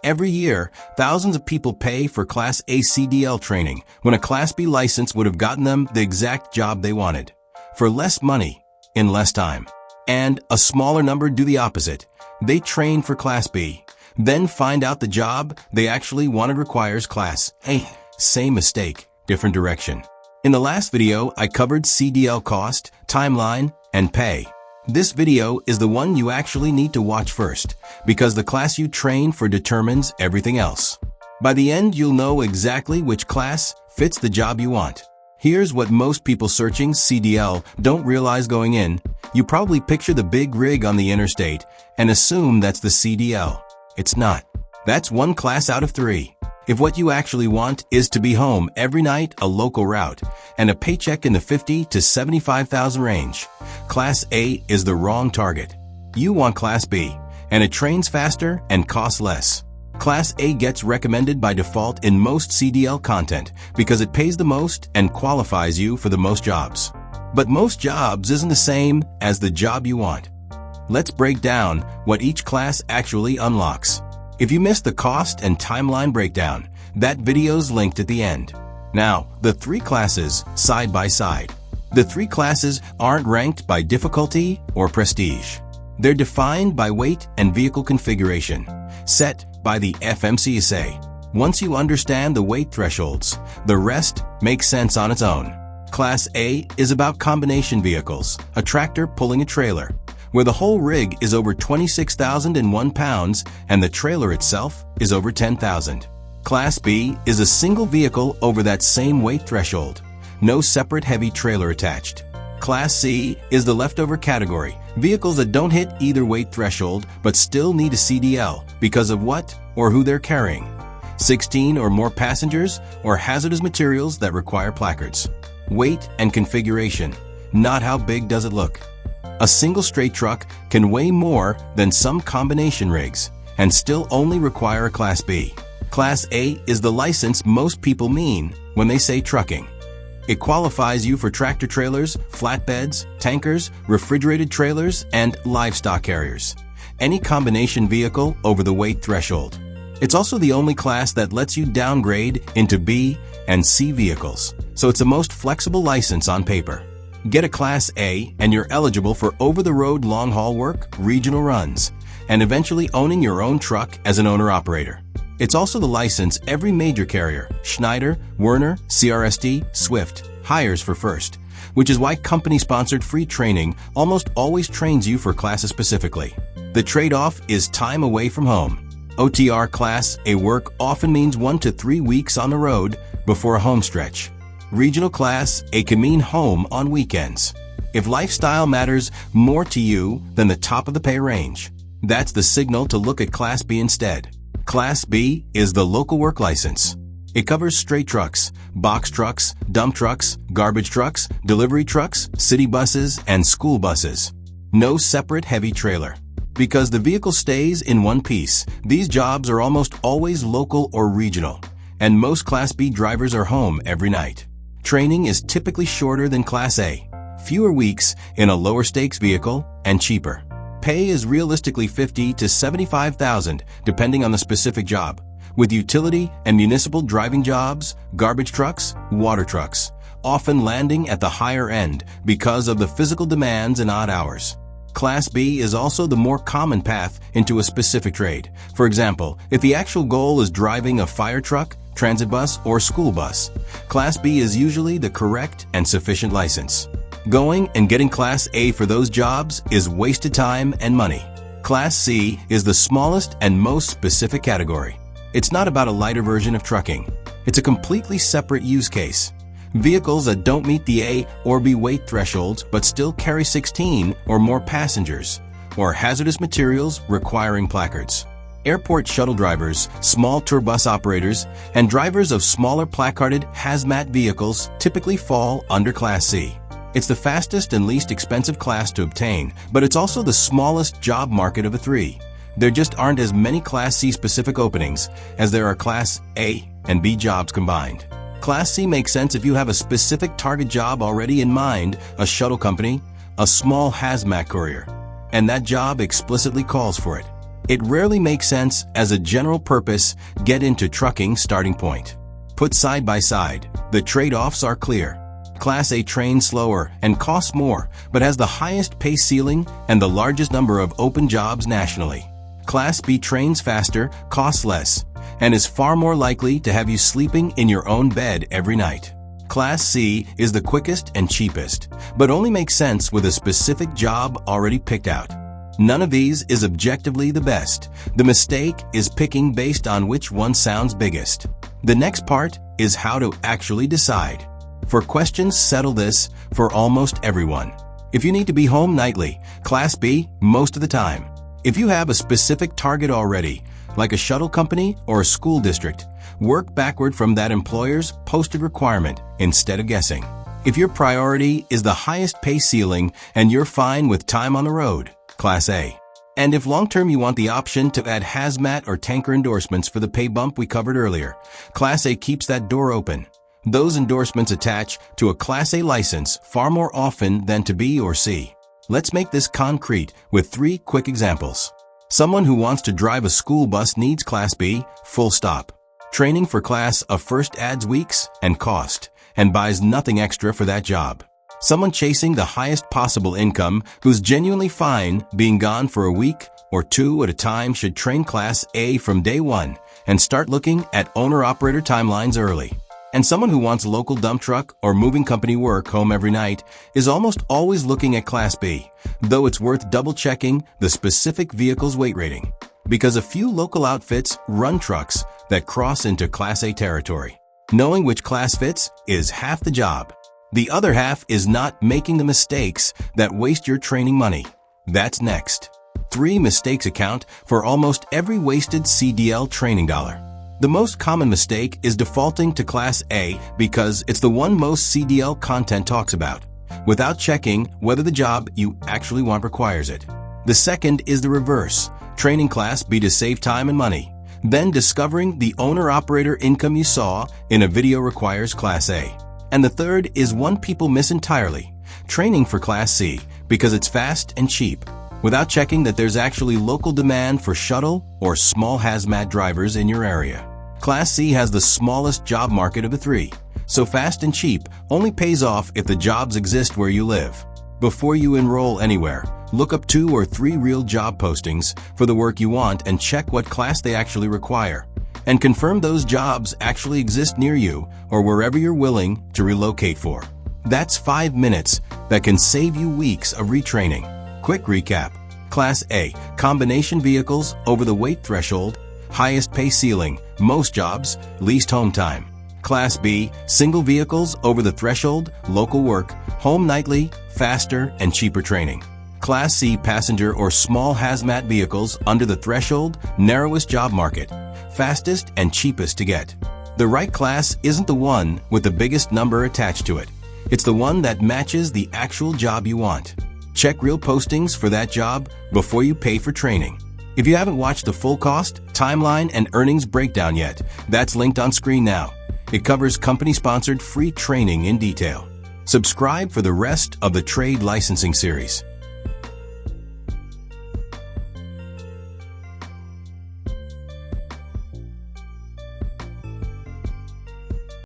Every year, thousands of people pay for Class A CDL training when a Class B license would have gotten them the exact job they wanted. For less money, in less time. And a smaller number do the opposite. They train for Class B, then find out the job they actually wanted requires Class A. Same mistake, different direction. In the last video, I covered CDL cost, timeline, and pay. This video is the one you actually need to watch first, because the class you train for determines everything else. By the end, you'll know exactly which class fits the job you want. Here's what most people searching CDL don't realize going in. You probably picture the big rig on the interstate and assume that's the CDL. It's not. That's one class out of 3. If what you actually want is to be home every night, a local route, and a paycheck in the $50,000 to $75,000 range, Class A is the wrong target. You want Class B, and it trains faster and costs less. Class A gets recommended by default in most CDL content because it pays the most and qualifies you for the most jobs. But most jobs isn't the same as the job you want. Let's break down what each class actually unlocks. If you missed the cost and timeline breakdown, that video's linked at the end. Now, the 3 classes side by side. The 3 classes aren't ranked by difficulty or prestige. They're defined by weight and vehicle configuration, set by the FMCSA. Once you understand the weight thresholds, the rest makes sense on its own. Class A is about combination vehicles, a tractor pulling a trailer, where the whole rig is over 26,001 pounds and the trailer itself is over 10,000. Class B is a single vehicle over that same weight threshold, no separate heavy trailer attached. Class C is the leftover category, vehicles that don't hit either weight threshold but still need a CDL because of what or who they're carrying. 16 or more passengers or hazardous materials that require placards. Weight and configuration, not how big does it look. A single straight truck can weigh more than some combination rigs and still only require a Class B. Class A is the license most people mean when they say trucking. It qualifies you for tractor trailers, flatbeds, tankers, refrigerated trailers, and livestock carriers. Any combination vehicle over the weight threshold. It's also the only class that lets you downgrade into B and C vehicles, so it's the most flexible license on paper. Get a Class A and you're eligible for over-the-road long-haul work, regional runs, and eventually owning your own truck as an owner-operator. It's also the license every major carrier, Schneider, Werner, CRST, Swift, hires for first, which is why company-sponsored free training almost always trains you for classes specifically. The trade-off is time away from home. OTR Class A work often means 1 to 3 weeks on the road before a home stretch. Regional Class A can mean home on weekends. If lifestyle matters more to you than the top of the pay range, that's the signal to look at Class B instead. Class B is the local work license. It covers straight trucks, box trucks, dump trucks, garbage trucks, delivery trucks, city buses, and school buses. No separate heavy trailer. Because the vehicle stays in one piece, these jobs are almost always local or regional, and most Class B drivers are home every night. Training is typically shorter than Class A, fewer weeks in a lower stakes vehicle, and cheaper. Pay is realistically $50,000 to $75,000 depending on the specific job, with utility and municipal driving jobs, garbage trucks, water trucks, often landing at the higher end because of the physical demands and odd hours. Class B is also the more common path into a specific trade. For example, if the actual goal is driving a fire truck, transit bus, or school bus, Class B is usually the correct and sufficient license. Going and getting Class A for those jobs is wasted time and money. Class C is the smallest and most specific category. It's not about a lighter version of trucking. It's a completely separate use case. Vehicles that don't meet the A or B weight thresholds but still carry 16 or more passengers, or hazardous materials requiring placards. Airport shuttle drivers, small tour bus operators, and drivers of smaller placarded hazmat vehicles typically fall under Class C. It's the fastest and least expensive class to obtain, but it's also the smallest job market of the 3. There just aren't as many Class C specific openings as there are Class A and B jobs combined. Class C makes sense if you have a specific target job already in mind, a shuttle company, a small hazmat courier, and that job explicitly calls for it. It rarely makes sense as a general purpose get into trucking starting point. Put side by side, the trade-offs are clear. Class A trains slower and costs more, but has the highest pay ceiling and the largest number of open jobs nationally. Class B trains faster, costs less, and is far more likely to have you sleeping in your own bed every night. Class C is the quickest and cheapest, but only makes sense with a specific job already picked out. None of these is objectively the best. The mistake is picking based on which one sounds biggest. The next part is how to actually decide. For questions, settle this for almost everyone. If you need to be home nightly, Class B most of the time. If you have a specific target already, like a shuttle company or a school district, work backward from that employer's posted requirement instead of guessing. If your priority is the highest pay ceiling and you're fine with time on the road, Class A. And if long-term you want the option to add hazmat or tanker endorsements for the pay bump we covered earlier, Class A keeps that door open. Those endorsements attach to a Class A license far more often than to B or C. Let's make this concrete with 3 quick examples. Someone who wants to drive a school bus needs Class B, full stop. Training for Class A first adds weeks and cost, and buys nothing extra for that job. Someone chasing the highest possible income who's genuinely fine being gone for a week or 2 at a time should train Class A from day one and start looking at owner-operator timelines early. And someone who wants local dump truck or moving company work home every night is almost always looking at Class B, though it's worth double-checking the specific vehicle's weight rating, because a few local outfits run trucks that cross into Class A territory. Knowing which class fits is half the job. The other half is not making the mistakes that waste your training money. That's next. 3 mistakes account for almost every wasted CDL training dollar. The most common mistake is defaulting to Class A because it's the one most CDL content talks about, without checking whether the job you actually want requires it. The second is the reverse, training Class B to save time and money, then discovering the owner-operator income you saw in a video requires Class A. And the third is one people miss entirely, training for Class C because it's fast and cheap, without checking that there's actually local demand for shuttle or small hazmat drivers in your area. Class C has the smallest job market of the 3, so fast and cheap only pays off if the jobs exist where you live. Before you enroll anywhere, look up 2 or 3 real job postings for the work you want and check what class they actually require, and confirm those jobs actually exist near you or wherever you're willing to relocate for. That's 5 minutes that can save you weeks of retraining. Quick recap. Class A, combination vehicles over the weight threshold, highest pay ceiling, most jobs, least home time. Class B, single vehicles over the threshold, local work, home nightly, faster and cheaper training. Class C, passenger or small hazmat vehicles under the threshold, narrowest job market, fastest and cheapest to get. The right class isn't the one with the biggest number attached to it. It's the one that matches the actual job you want. Check real postings for that job before you pay for training. If you haven't watched the full cost, timeline, and earnings breakdown yet, that's linked on screen now. It covers company-sponsored free training in detail. Subscribe for the rest of the trade licensing series.